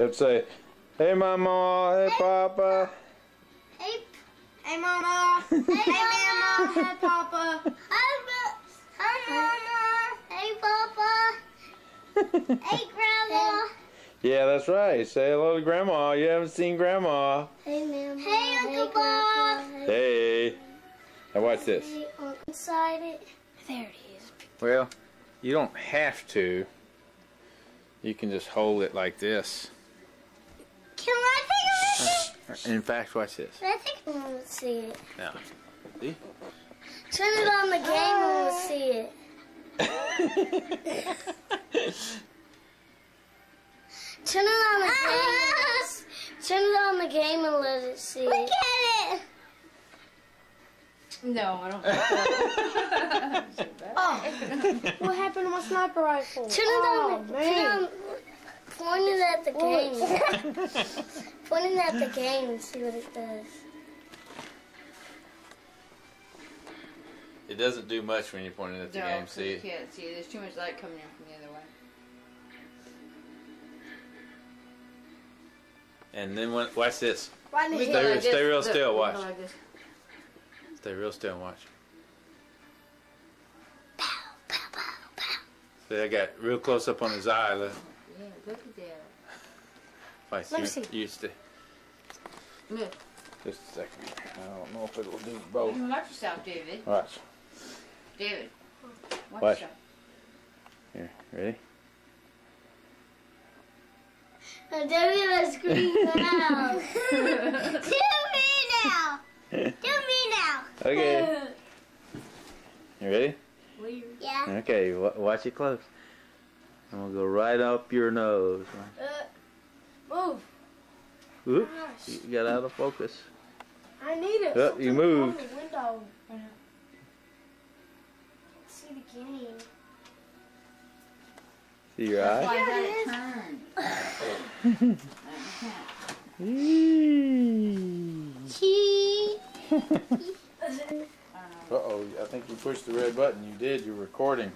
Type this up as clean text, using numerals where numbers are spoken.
Don't say, hey mama, hey papa. Hey, hey mama. Hey mama. Hey papa. Hi mama. Hey papa. Hey grandma. Yeah, that's right. Say hello to grandma. You haven't seen grandma. Hey mama. Hey Uncle Bob. Hey. Now watch this. Inside it. There it is. Well, you don't have to. You can just hold it like this. Can I take a look? In fact, watch this. I think I want to see it. Now, see? Turn it on the game and we'll see it. Turn it on the game. Turn it on the game and let it see it. Look at it. No, I don't think so. Oh, what happened to my sniper rifle? Turn it on. Turn it on. Point it at the game. Point it at the game and see what it does. It doesn't do much when you're pointing at the game. See? You can't see it. There's too much light coming in from the other way. And then watch this. Stay Stay real still. Watch. Like this. Stay real still and watch. Pow, pow, pow, pow. See, I got real close up on his eye. Look. Yeah, look at that. Watch, Let me see. You stay. Look. Just a second. I don't know if it'll do both. You watch yourself, David. Watch. David. Watch Watch. yourself. Here, ready? Now, Debbie, let's scream now. Do me now. Do me now. Okay. You ready? Weird. Yeah. Okay, watch it close. I'm gonna go right up your nose. Move. Oops, you got out of focus. I need it. Oh, you moved. The window. See the game. See your eye? Why Yeah, that turn? Chee. Uh-oh, I think you pushed the red button. You did. You're recording.